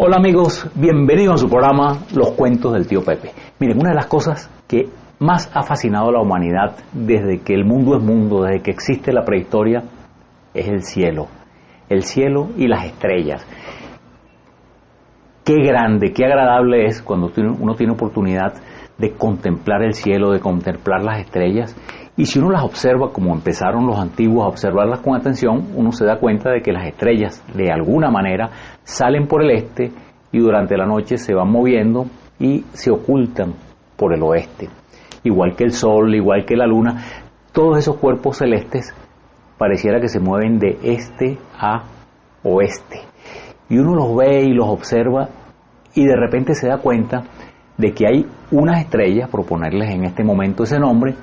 Hola amigos, bienvenidos a su programa Los Cuentos del Tío Pepe. Miren, una de las cosas que más ha fascinado a la humanidad desde que el mundo es mundo, desde que existe la prehistoria, es el cielo y las estrellas. Qué grande, qué agradable es cuando uno tiene oportunidad de contemplar el cielo, de contemplar las estrellas. Y si uno las observa como empezaron los antiguos a observarlas con atención, uno se da cuenta de que las estrellas de alguna manera salen por el este y durante la noche se van moviendo y se ocultan por el oeste. Igual que el sol, igual que la luna, todos esos cuerpos celestes pareciera que se mueven de este a oeste. Y uno los ve y los observa y de repente se da cuenta de que hay unas estrellas, por ponerles en este momento ese nombre,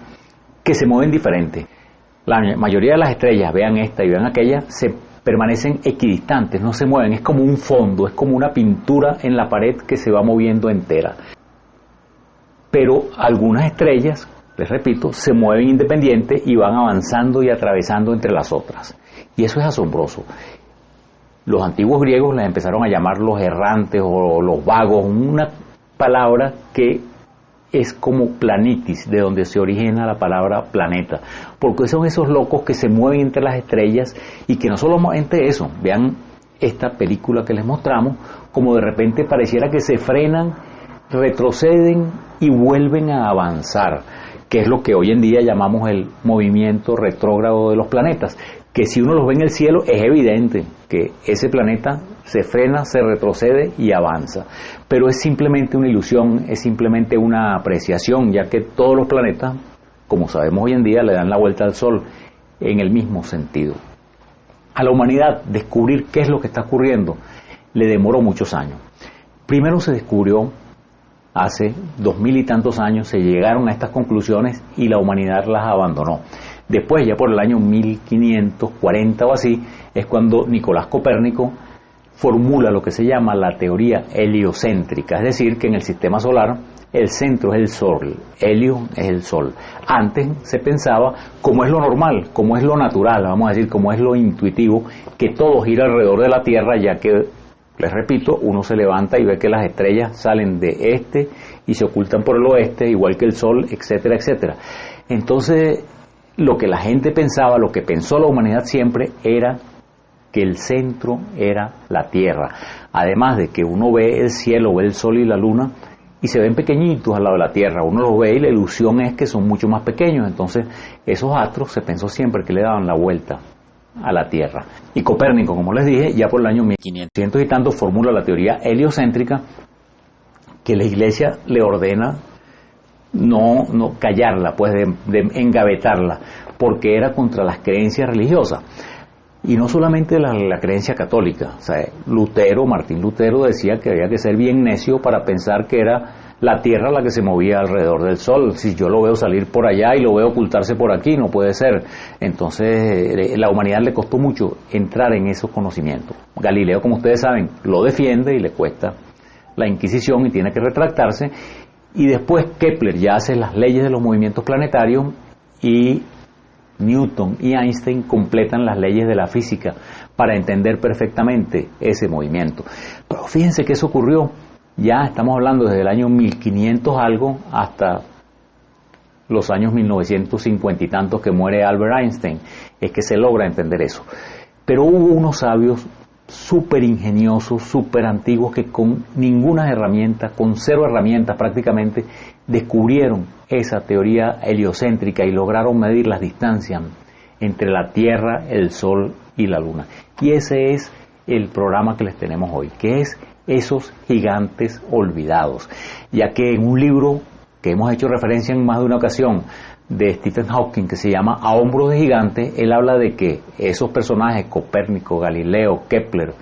que se mueven diferente. La mayoría de las estrellas, vean esta y vean aquella, se permanecen equidistantes, no se mueven, es como un fondo, es como una pintura en la pared que se va moviendo entera. Pero algunas estrellas, les repito, se mueven independientes y van avanzando y atravesando entre las otras. Y eso es asombroso. Los antiguos griegos les empezaron a llamar los errantes o los vagos, una palabra que es como planitis, de donde se origina la palabra planeta, porque son esos locos que se mueven entre las estrellas y que no solamente eso, vean esta película que les mostramos, como de repente pareciera que se frenan, retroceden y vuelven a avanzar, que es lo que hoy en día llamamos el movimiento retrógrado de los planetas, que si uno los ve en el cielo es evidente que ese planeta se frena, se retrocede y avanza, pero es simplemente una ilusión, es simplemente una apreciación, ya que todos los planetas, como sabemos hoy en día, le dan la vuelta al Sol en el mismo sentido. A la humanidad descubrir qué es lo que está ocurriendo le demoró muchos años. Primero se descubrió hace 2000 y tantos años, se llegaron a estas conclusiones y la humanidad las abandonó. Después, ya por el año 1540 o así, es cuando Nicolás Copérnico formula lo que se llama la teoría heliocéntrica, es decir, que en el sistema solar el centro es el Sol, helio es el Sol. Antes se pensaba, como es lo normal, como es lo natural, vamos a decir, como es lo intuitivo, que todo gira alrededor de la Tierra, ya que, les repito, uno se levanta y ve que las estrellas salen de este y se ocultan por el oeste, igual que el Sol, etcétera, etcétera. Entonces, lo que la gente pensaba, lo que pensó la humanidad siempre era que el centro era la Tierra. Además de que uno ve el cielo, ve el Sol y la Luna y se ven pequeñitos al lado de la Tierra. Uno los ve y la ilusión es que son mucho más pequeños. Entonces, esos astros se pensó siempre que le daban la vuelta a la Tierra. Y Copérnico, como les dije, ya por el año 1500 y tanto formula la teoría heliocéntrica, que la Iglesia le ordena no callarla, pues de engavetarla, porque era contra las creencias religiosas. Y no solamente la creencia católica. O sea, Martín Lutero decía que había que ser bien necio para pensar que era la Tierra la que se movía alrededor del Sol. Si yo lo veo salir por allá y lo veo ocultarse por aquí, no puede ser. Entonces, la humanidad le costó mucho entrar en esos conocimientos. Galileo, como ustedes saben, lo defiende y le cuesta la Inquisición y tiene que retractarse. Y después Kepler ya hace las leyes de los movimientos planetarios y Newton y Einstein completan las leyes de la física para entender perfectamente ese movimiento. Pero fíjense que eso ocurrió, ya estamos hablando desde el año 1500 algo hasta los años 1950 y tantos que muere Albert Einstein, es que se logra entender eso. Pero hubo unos sabios súper ingeniosos, súper antiguos, que con ninguna herramienta, con 0 herramientas prácticamente, descubrieron esa teoría heliocéntrica y lograron medir las distancias entre la Tierra, el Sol y la Luna. Y ese es el programa que les tenemos hoy, que es esos gigantes olvidados, ya que en un libro que hemos hecho referencia en más de una ocasión, de Stephen Hawking, que se llama A hombros de gigante, él habla de que esos personajes, Copérnico, Galileo, Kepler,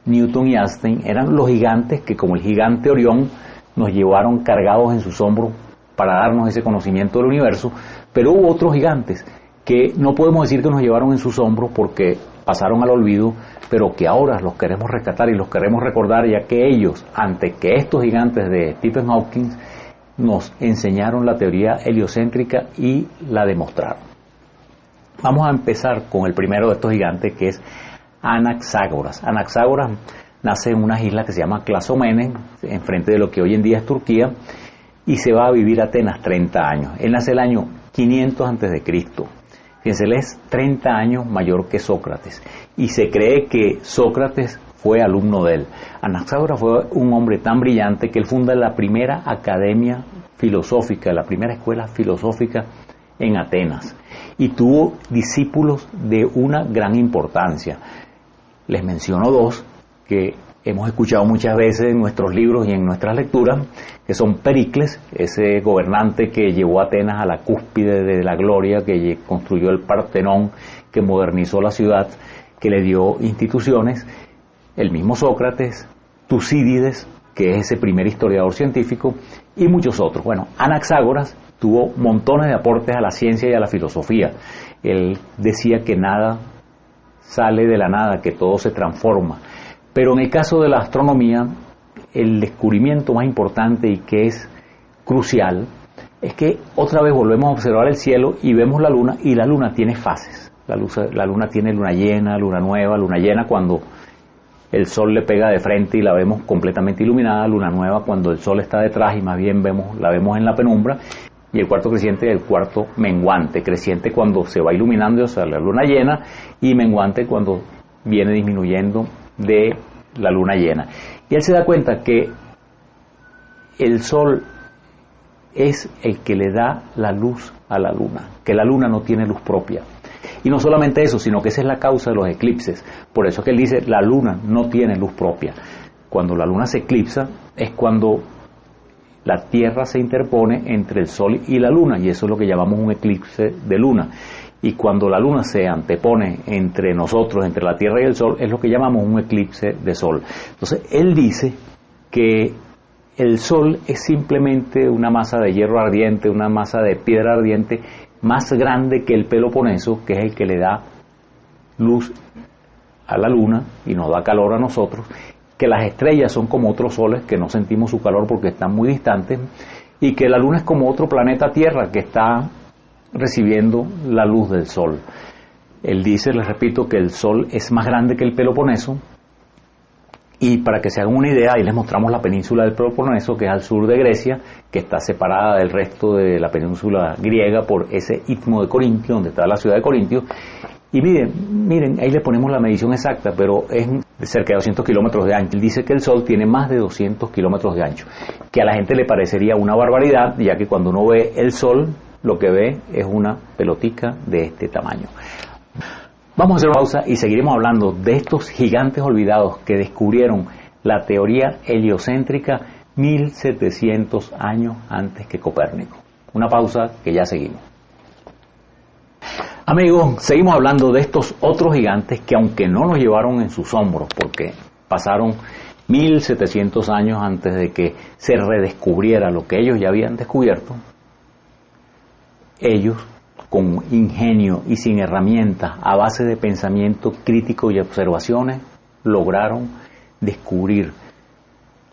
Newton y Einstein, eran los gigantes que, como el gigante Orión, nos llevaron cargados en sus hombros para darnos ese conocimiento del universo, pero hubo otros gigantes que no podemos decir que nos llevaron en sus hombros porque pasaron al olvido, pero que ahora los queremos rescatar y los queremos recordar, ya que ellos, antes que estos gigantes de Stephen Hawking, nos enseñaron la teoría heliocéntrica y la demostraron. Vamos a empezar con el primero de estos gigantes, que es Anaxágoras. Anaxágoras nace en unas islas que se llama Clazomene, enfrente de lo que hoy en día es Turquía, y se va a vivir a Atenas 30 años. Él nace el año 500 antes de Cristo. Fíjense, él es 30 años mayor que Sócrates, y se cree que Sócrates fue alumno de él. Anaxágoras fue un hombre tan brillante que él funda la primera academia filosófica, la primera escuela filosófica en Atenas, y tuvo discípulos de una gran importancia. Les menciono dos que hemos escuchado muchas veces en nuestros libros y en nuestras lecturas, que son Pericles, ese gobernante que llevó a Atenas a la cúspide de la gloria, que construyó el Partenón, que modernizó la ciudad, que le dio instituciones, el mismo Sócrates, Tucídides, que es ese primer historiador científico, y muchos otros. Bueno, Anaxágoras tuvo montones de aportes a la ciencia y a la filosofía. Él decía que nada sale de la nada, que todo se transforma. Pero en el caso de la astronomía, el descubrimiento más importante y que es crucial es que otra vez volvemos a observar el cielo y vemos la luna, y la luna tiene fases. La luna tiene luna llena, luna nueva, luna llena cuando el sol le pega de frente y la vemos completamente iluminada, luna nueva cuando el sol está detrás y más bien la vemos en la penumbra, y el cuarto creciente y el cuarto menguante, creciente cuando se va iluminando, o sea, la luna llena, y menguante cuando viene disminuyendo de la luna llena. Y él se da cuenta que el sol es el que le da la luz a la luna, que la luna no tiene luz propia. Y no solamente eso, sino que esa es la causa de los eclipses. Por eso es que él dice, la luna no tiene luz propia. Cuando la luna se eclipsa es cuando la Tierra se interpone entre el sol y la luna, y eso es lo que llamamos un eclipse de luna. Y cuando la luna se antepone entre nosotros, entre la Tierra y el sol, es lo que llamamos un eclipse de sol. Entonces, él dice que el sol es simplemente una masa de hierro ardiente, una masa de piedra ardiente, más grande que el Peloponeso, que es el que le da luz a la luna y nos da calor a nosotros, que las estrellas son como otros soles, que no sentimos su calor porque están muy distantes, y que la luna es como otro planeta Tierra que está recibiendo la luz del sol. Él dice, les repito, que el sol es más grande que el Peloponeso, y para que se hagan una idea, ahí les mostramos la península del Peloponeso, que es al sur de Grecia, que está separada del resto de la península griega por ese istmo de Corintio, donde está la ciudad de Corintio. Y miren, ahí le ponemos la medición exacta, pero es de cerca de 200 kilómetros de ancho. Él dice que el Sol tiene más de 200 kilómetros de ancho, que a la gente le parecería una barbaridad, ya que cuando uno ve el Sol, lo que ve es una pelotica de este tamaño. Vamos a hacer una pausa y seguiremos hablando de estos gigantes olvidados que descubrieron la teoría heliocéntrica 1700 años antes que Copérnico. Una pausa que ya seguimos. Amigos, seguimos hablando de estos otros gigantes que, aunque no nos llevaron en sus hombros, porque pasaron 1700 años antes de que se redescubriera lo que ellos ya habían descubierto, ellos, con ingenio y sin herramientas, a base de pensamiento crítico y observaciones, lograron descubrir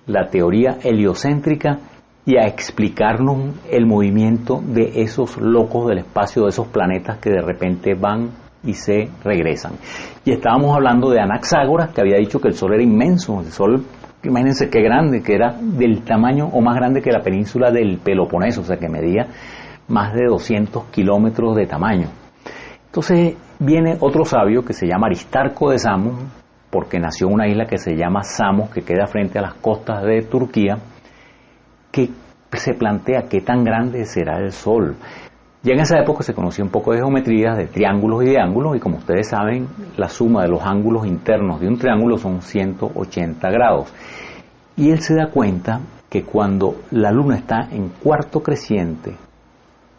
la teoría heliocéntrica y a explicarnos el movimiento de esos locos del espacio, de esos planetas que de repente van y se regresan. Y estábamos hablando de Anaxágoras, que había dicho que el Sol era inmenso. El Sol, imagínense qué grande, que era del tamaño o más grande que la península del Peloponeso, o sea que medía más de 200 kilómetros de tamaño. Entonces viene otro sabio que se llama Aristarco de Samos, porque nació en una isla que se llama Samos, que queda frente a las costas de Turquía, que se plantea qué tan grande será el Sol. Ya en esa época se conocía un poco de geometría, de triángulos y de ángulos, y como ustedes saben, la suma de los ángulos internos de un triángulo son 180 grados. Y él se da cuenta que cuando la luna está en cuarto creciente,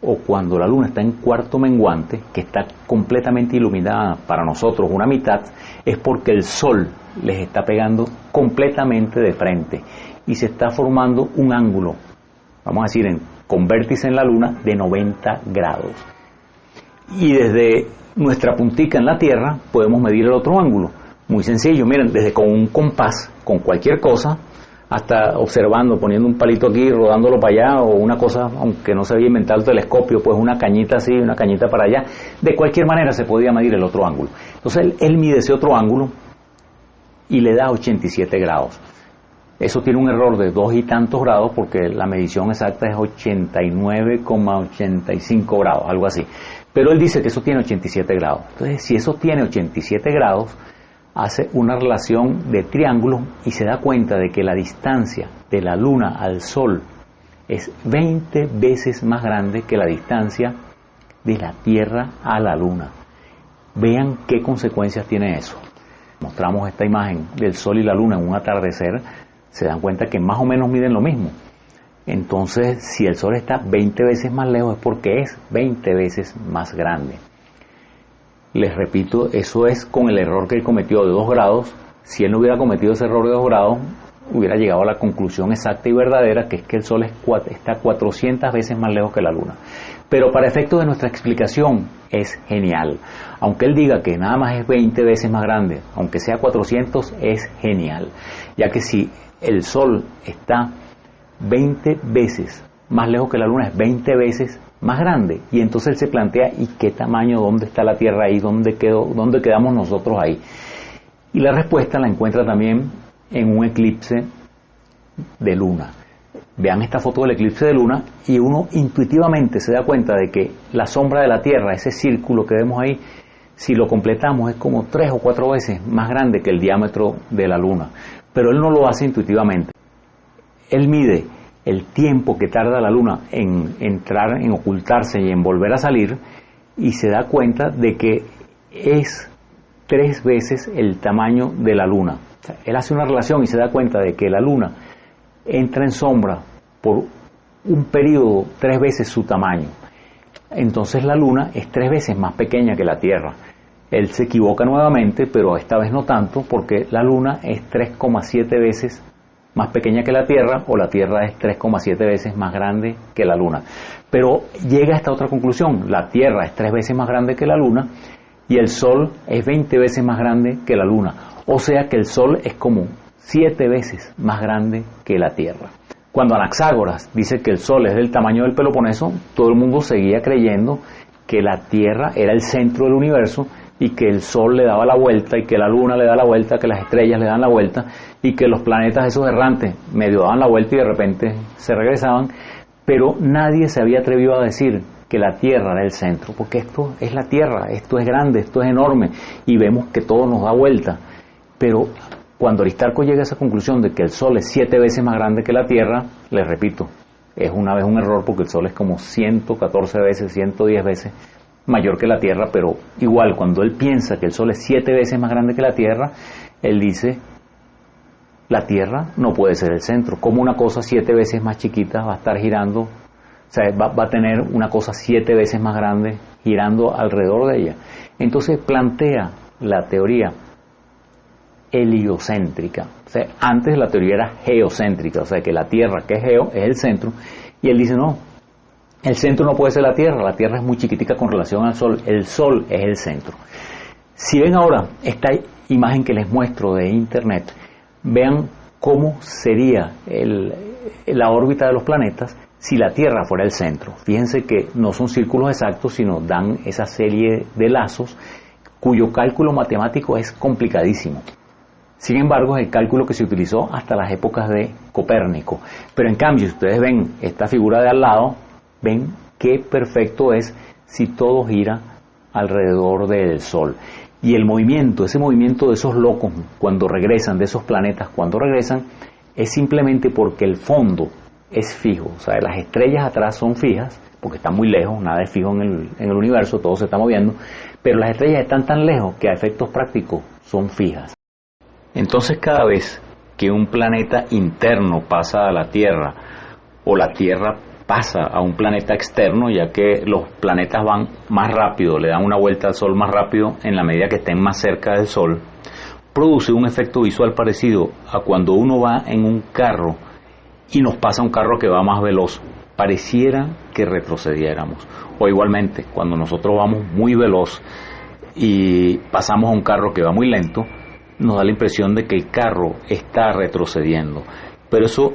o cuando la luna está en cuarto menguante, que está completamente iluminada para nosotros una mitad, es porque el Sol les está pegando completamente de frente y se está formando un ángulo, vamos a decir, con vértice en la luna de 90 grados. Y desde nuestra puntica en la Tierra podemos medir el otro ángulo. Muy sencillo, miren, desde con un compás, con cualquier cosa, hasta observando, poniendo un palito aquí, rodándolo para allá, o una cosa, aunque no se había inventado el telescopio, pues una cañita así, una cañita para allá. De cualquier manera se podía medir el otro ángulo. Entonces él mide ese otro ángulo y le da 87 grados. Eso tiene un error de 2 y tantos grados porque la medición exacta es 89,85 grados, algo así. Pero él dice que eso tiene 87 grados. Entonces, si eso tiene 87 grados, hace una relación de triángulos y se da cuenta de que la distancia de la Luna al Sol es 20 veces más grande que la distancia de la Tierra a la Luna. Vean qué consecuencias tiene eso. Mostramos esta imagen del Sol y la Luna en un atardecer, se dan cuenta que más o menos miden lo mismo. Entonces, si el Sol está 20 veces más lejos es porque es 20 veces más grande. Les repito, eso es con el error que él cometió de 2 grados. Si él no hubiera cometido ese error de 2 grados, hubiera llegado a la conclusión exacta y verdadera, que es que el Sol está 400 veces más lejos que la Luna. Pero para efectos de nuestra explicación es genial. Aunque él diga que nada más es 20 veces más grande, aunque sea 400, es genial. Ya que si el Sol está 20 veces más lejos que la Luna, es 20 veces más grande. Y entonces él se plantea, ¿y qué tamaño? ¿Dónde está la Tierra ahí? ¿Dónde quedamos nosotros ahí? Y la respuesta la encuentra también en un eclipse de Luna. Vean esta foto del eclipse de Luna y uno intuitivamente se da cuenta de que la sombra de la Tierra, ese círculo que vemos ahí, si lo completamos es como 3 o 4 veces más grande que el diámetro de la Luna. Pero él no lo hace intuitivamente. Él mide el tiempo que tarda la Luna en entrar, en ocultarse y en volver a salir, y se da cuenta de que es 3 veces el tamaño de la Luna. O sea, él hace una relación y se da cuenta de que la Luna entra en sombra por un periodo 3 veces su tamaño. Entonces la Luna es 3 veces más pequeña que la Tierra. Él se equivoca nuevamente, pero esta vez no tanto, porque la Luna es 3,7 veces más pequeña que la Tierra, o la Tierra es 3,7 veces más grande que la Luna. Pero llega a esta otra conclusión: la Tierra es 3 veces más grande que la Luna y el Sol es 20 veces más grande que la Luna. O sea que el Sol es como 7 veces más grande que la Tierra. Cuando Anaxágoras dice que el Sol es del tamaño del Peloponeso, todo el mundo seguía creyendo que la Tierra era el centro del universo y que el Sol le daba la vuelta y que la Luna le da la vuelta, que las estrellas le dan la vuelta y que los planetas esos errantes medio daban la vuelta y de repente se regresaban, pero nadie se había atrevido a decir que la Tierra era el centro, porque esto es la Tierra, esto es grande, esto es enorme y vemos que todo nos da vuelta. Pero cuando Aristarco llega a esa conclusión de que el Sol es 7 veces más grande que la Tierra, les repito, es una vez un error, porque el Sol es como 114 veces, 110 veces mayor que la Tierra, pero igual cuando él piensa que el Sol es 7 veces más grande que la Tierra, él dice: la Tierra no puede ser el centro. ¿Cómo una cosa 7 veces más chiquita va a estar girando? O sea, va a tener una cosa 7 veces más grande girando alrededor de ella. Entonces plantea la teoría heliocéntrica. O sea, antes la teoría era geocéntrica, o sea que la Tierra, que es geo, es el centro, y él dice: no, el centro no puede ser la Tierra es muy chiquitica con relación al Sol, el Sol es el centro. Si ven ahora esta imagen que les muestro de internet, vean cómo sería la órbita de los planetas si la Tierra fuera el centro. Fíjense que no son círculos exactos, sino dan esa serie de lazos cuyo cálculo matemático es complicadísimo. Sin embargo, es el cálculo que se utilizó hasta las épocas de Copérnico. Pero en cambio, si ustedes ven esta figura de al lado, ven qué perfecto es si todo gira alrededor del Sol. Y el movimiento, ese movimiento de esos locos cuando regresan, de esos planetas cuando regresan, es simplemente porque el fondo es fijo. O sea, las estrellas atrás son fijas, porque están muy lejos, nada es fijo en el universo, todo se está moviendo, pero las estrellas están tan lejos que a efectos prácticos son fijas. Entonces, cada vez que un planeta interno pasa a la Tierra, o la Tierra pasa a un planeta externo, ya que los planetas van más rápido, le dan una vuelta al Sol más rápido en la medida que estén más cerca del Sol, produce un efecto visual parecido a cuando uno va en un carro y nos pasa un carro que va más veloz. Pareciera que retrocediéramos. O igualmente, cuando nosotros vamos muy veloz y pasamos a un carro que va muy lento, nos da la impresión de que el carro está retrocediendo. Pero eso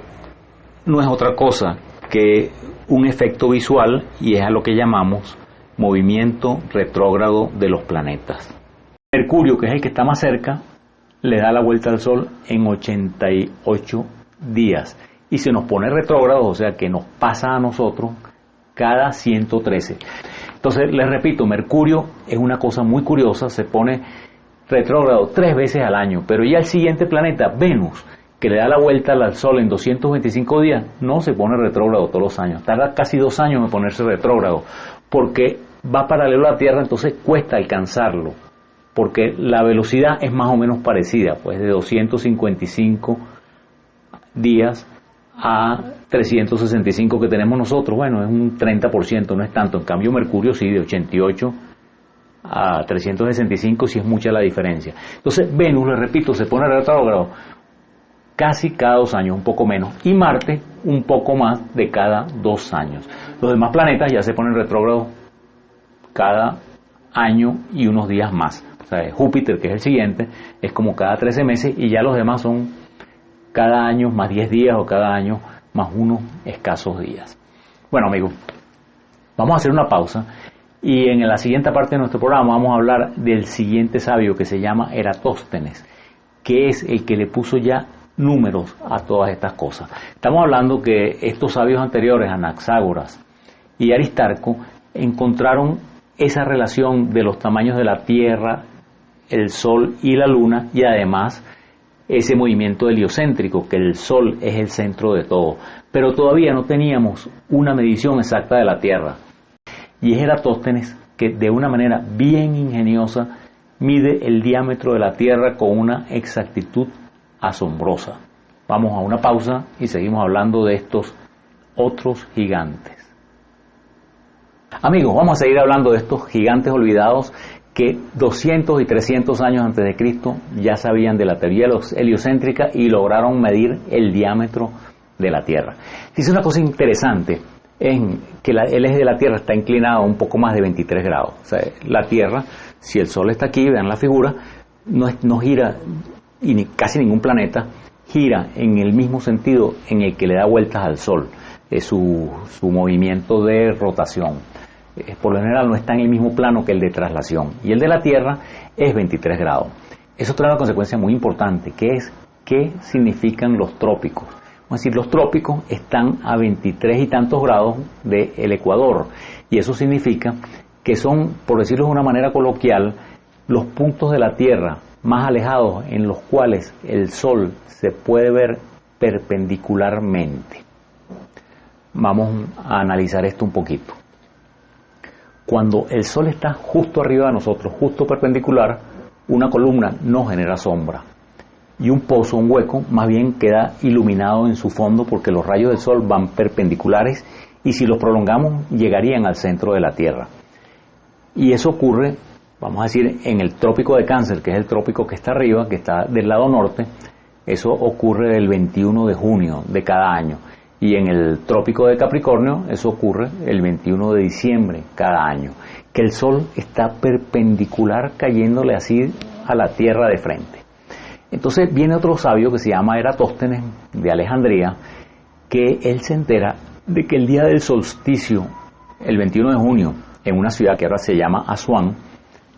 no es otra cosa que un efecto visual, y es a lo que llamamos movimiento retrógrado de los planetas. Mercurio, que es el que está más cerca, le da la vuelta al Sol en 88 días y se nos pone retrógrado, o sea que nos pasa a nosotros cada 113. Entonces, les repito, Mercurio es una cosa muy curiosa, se pone retrógrado 3 veces al año, pero ya el siguiente planeta, Venus, que le da la vuelta al Sol en 225 días, no se pone retrógrado todos los años, tarda casi 2 años en ponerse retrógrado, porque va paralelo a la Tierra, entonces cuesta alcanzarlo, porque la velocidad es más o menos parecida, pues de 255 días a 365 que tenemos nosotros, bueno, es un 30%, no es tanto. En cambio Mercurio sí, de 88 a 365 sí es mucha la diferencia. Entonces Venus, les repito, se pone retrógrado casi cada 2 años, un poco menos, y Marte un poco más de cada 2 años. Los demás planetas ya se ponen retrógrados cada año y unos días más. O sea, Júpiter, que es el siguiente, es como cada 13 meses, y ya los demás son cada año más 10 días o cada año más unos escasos días. Bueno, amigos, vamos a hacer una pausa y en la siguiente parte de nuestro programa vamos a hablar del siguiente sabio que se llama Eratóstenes, que es el que le puso ya números a todas estas cosas. Estamos hablando que estos sabios anteriores, Anaxágoras y Aristarco, encontraron esa relación de los tamaños de la Tierra, el Sol y la Luna, y además ese movimiento heliocéntrico, que el Sol es el centro de todo. Pero todavía no teníamos una medición exacta de la Tierra. Y es Eratóstenes que de una manera bien ingeniosa mide el diámetro de la Tierra con una exactitud asombrosa. Vamos a una pausa y seguimos hablando de estos otros gigantes. Amigos, vamos a seguir hablando de estos gigantes olvidados que 200 y 300 años antes de Cristo ya sabían de la teoría heliocéntrica y lograron medir el diámetro de la Tierra. Dice una cosa interesante, en que el eje de la Tierra está inclinado un poco más de 23 grados. O sea, la Tierra, si el Sol está aquí, vean la figura, no gira, y casi ningún planeta gira en el mismo sentido en el que le da vueltas al Sol, es su movimiento de rotación. Por lo general no está en el mismo plano que el de traslación, y el de la Tierra es 23 grados. Eso trae una consecuencia muy importante, que es qué significan los trópicos. Vamos a decir, los trópicos están a 23 y tantos grados del ecuador, y eso significa que son, por decirlo de una manera coloquial, los puntos de la Tierra más alejados en los cuales el Sol se puede ver perpendicularmente. Vamos a analizar esto un poquito. Cuando el Sol está justo arriba de nosotros, justo perpendicular, una columna no genera sombra. Y un pozo, un hueco, más bien queda iluminado en su fondo porque los rayos del Sol van perpendiculares y si los prolongamos llegarían al centro de la Tierra. Y eso ocurre, vamos a decir, en el trópico de Cáncer, que es el trópico que está arriba, que está del lado norte. Eso ocurre el 21 de junio de cada año. Y en el trópico de Capricornio eso ocurre el 21 de diciembre cada año, que el Sol está perpendicular cayéndole así a la Tierra de frente. Entonces viene otro sabio que se llama Eratóstenes de Alejandría, que él se entera de que el día del solsticio, el 21 de junio, en una ciudad que ahora se llama Asuán,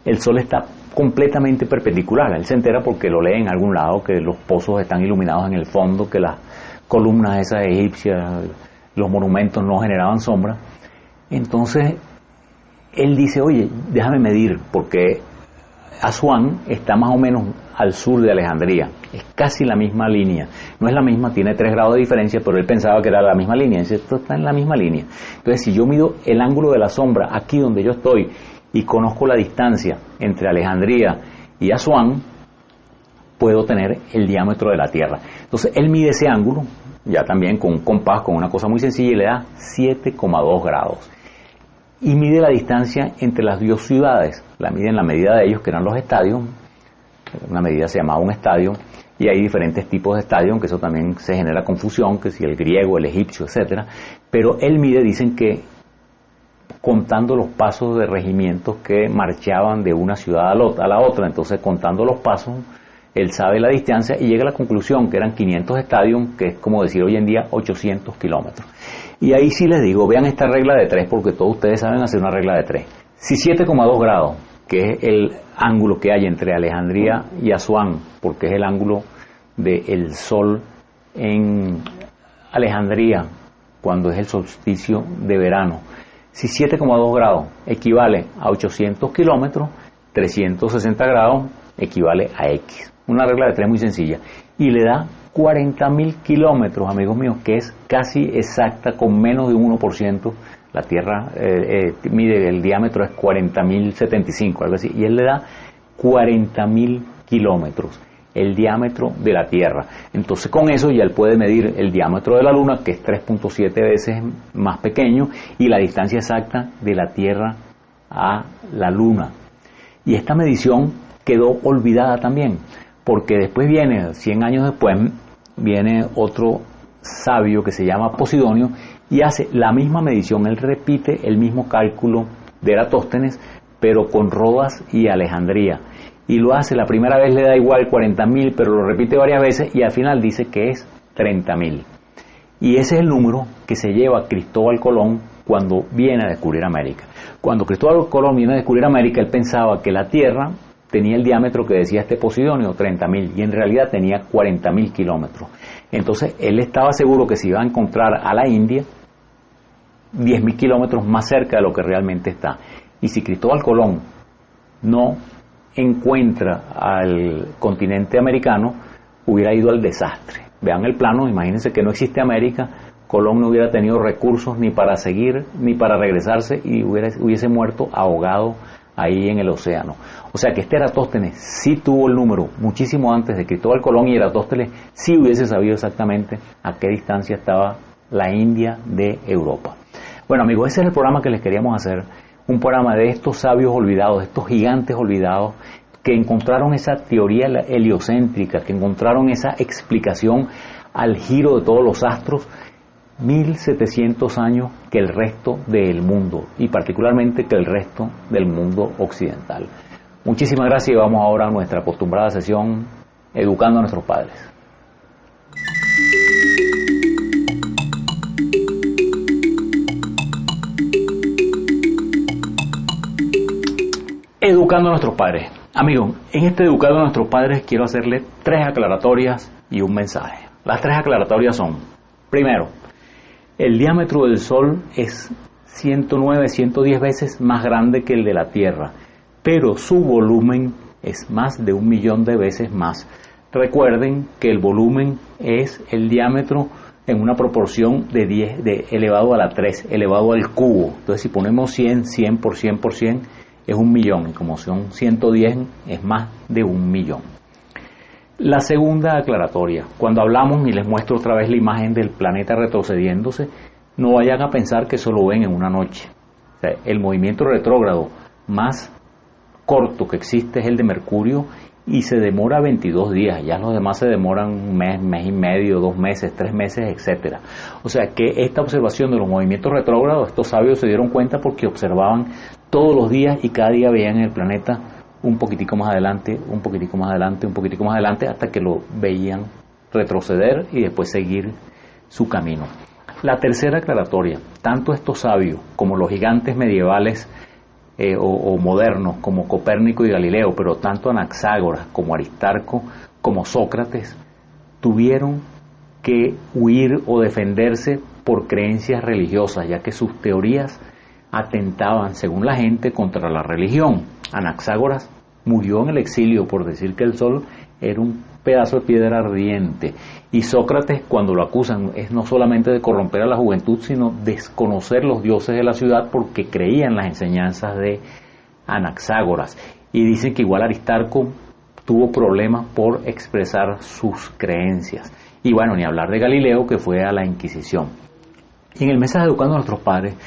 el Sol está completamente perpendicular. Él se entera porque lo lee en algún lado, que los pozos están iluminados en el fondo, que las columnas esas egipcias, los monumentos no generaban sombra. Entonces él dice, oye, déjame medir, porque Asuán está más o menos al sur de Alejandría, es casi la misma línea, no es la misma, tiene 3 grados de diferencia, pero él pensaba que era la misma línea. Dice, esto está en la misma línea. Entonces si yo mido el ángulo de la sombra aquí donde yo estoy y conozco la distancia entre Alejandría y Asuán, puedo tener el diámetro de la Tierra. Entonces él mide ese ángulo, ya también con un compás, con una cosa muy sencilla, y le da 7,2 grados. Y mide la distancia entre las dos ciudades, la mide en la medida de ellos, que eran los estadios, una medida se llamaba un estadio, y hay diferentes tipos de estadios, que eso también se genera confusión, que si el griego, el egipcio, etcétera. Pero él mide, dicen que contando los pasos de regimientos que marchaban de una ciudad a la otra, entonces contando los pasos, él sabe la distancia y llega a la conclusión que eran 500 estadios, que es como decir hoy en día 800 kilómetros. Y ahí sí les digo, vean esta regla de 3, porque todos ustedes saben hacer una regla de 3. Si 7,2 grados que es el ángulo que hay entre Alejandría y Asuán, porque es el ángulo del Sol en Alejandría, cuando es el solsticio de verano. Si 7,2 grados equivale a 800 kilómetros, 360 grados equivale a X. Una regla de tres muy sencilla. Y le da 40.000 kilómetros, amigos míos, que es casi exacta, con menos de un 1%. La Tierra mide, el diámetro es 40.075, algo así. Y él le da 40.000 kilómetros, el diámetro de la Tierra. Entonces con eso ya él puede medir el diámetro de la Luna, que es 3.7 veces más pequeño, y la distancia exacta de la Tierra a la Luna. Y esta medición quedó olvidada también, porque después viene, 100 años después, viene otro sabio que se llama Posidonio y hace la misma medición. Él repite el mismo cálculo de Eratóstenes, pero con Rodas y Alejandría. Y lo hace, la primera vez le da igual 40.000, pero lo repite varias veces y al final dice que es 30.000. Y ese es el número que se lleva Cristóbal Colón cuando viene a descubrir América. Cuando Cristóbal Colón viene a descubrir América, él pensaba que la Tierra tenía el diámetro que decía este Posidonio, 30.000, y en realidad tenía 40.000 kilómetros. Entonces él estaba seguro que se iba a encontrar a la India 10.000 kilómetros más cerca de lo que realmente está. Y si Cristóbal Colón no encuentra al continente americano, hubiera ido al desastre. Vean el plano, imagínense que no existe América, Colón no hubiera tenido recursos ni para seguir, ni para regresarse, y hubiese muerto ahogado ahí en el océano. O sea que este Eratóstenes sí tuvo el número muchísimo antes de Cristóbal Colón, y Eratóstenes sí hubiese sabido exactamente a qué distancia estaba la India de Europa. Bueno, amigos, ese es el programa que les queríamos hacer, un programa de estos sabios olvidados, de estos gigantes olvidados, que encontraron esa teoría heliocéntrica, que encontraron esa explicación al giro de todos los astros, 1700 años que el resto del mundo, y particularmente que el resto del mundo occidental. Muchísimas gracias, y vamos ahora a nuestra acostumbrada sesión Educando a nuestros padres. Educando a nuestros padres. Amigos, en este Educando a nuestros padres quiero hacerles 3 aclaratorias y un mensaje. Las 3 aclaratorias son: primero, el diámetro del Sol es 109, 110 veces más grande que el de la Tierra, pero su volumen es más de 1 millón de veces más. Recuerden que el volumen es el diámetro en una proporción de 10 elevado a la 3, elevado al cubo. Entonces si ponemos 100, 100 por 100 por 100, es 1 millón, y como son 110, es más de 1 millón. La segunda aclaratoria: cuando hablamos, y les muestro otra vez la imagen del planeta retrocediéndose, no vayan a pensar que eso lo ven en una noche. O sea, el movimiento retrógrado más corto que existe es el de Mercurio, y se demora 22 días, ya los demás se demoran un mes, mes y medio, 2 meses, 3 meses, etcétera. O sea que esta observación de los movimientos retrógrados, estos sabios se dieron cuenta porque observaban todos los días, y cada día veían el planeta un poquitico más adelante, un poquitico más adelante, un poquitico más adelante, hasta que lo veían retroceder y después seguir su camino. La tercera aclaratoria: tanto estos sabios como los gigantes medievales o modernos como Copérnico y Galileo, pero tanto Anaxágoras como Aristarco como Sócrates, tuvieron que huir o defenderse por creencias religiosas, ya que sus teorías atentaban, según la gente, contra la religión. Anaxágoras murió en el exilio por decir que el Sol era un pedazo de piedra ardiente, y Sócrates, cuando lo acusan, es no solamente de corromper a la juventud, sino desconocer los dioses de la ciudad, porque creía en las enseñanzas de Anaxágoras. Y dicen que igual Aristarco tuvo problemas por expresar sus creencias. Y bueno, ni hablar de Galileo, que fue a la Inquisición. Y en el mensaje Educando a nuestros padres,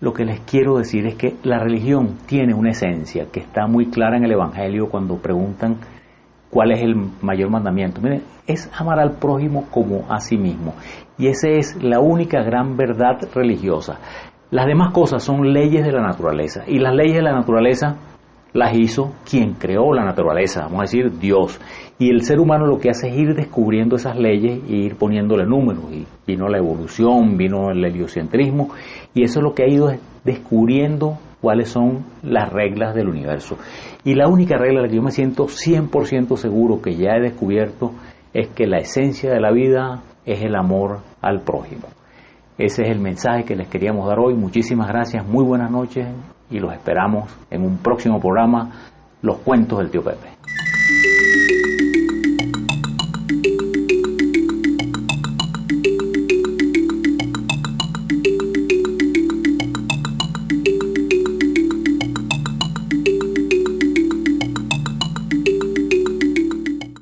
lo que les quiero decir es que la religión tiene una esencia que está muy clara en el Evangelio cuando preguntan cuál es el mayor mandamiento. Miren, es amar al prójimo como a sí mismo. Y esa es la única gran verdad religiosa. Las demás cosas son leyes de la naturaleza. Y las leyes de la naturaleza las hizo quien creó la naturaleza, vamos a decir Dios. Y el ser humano lo que hace es ir descubriendo esas leyes e ir poniéndole números. Y vino la evolución, vino el heliocentrismo, y eso es lo que ha ido descubriendo cuáles son las reglas del universo. Y la única regla de la que yo me siento 100% seguro que ya he descubierto es que la esencia de la vida es el amor al prójimo. Ese es el mensaje que les queríamos dar hoy. Muchísimas gracias, muy buenas noches y los esperamos en un próximo programa, Los Cuentos del Tío Pepe.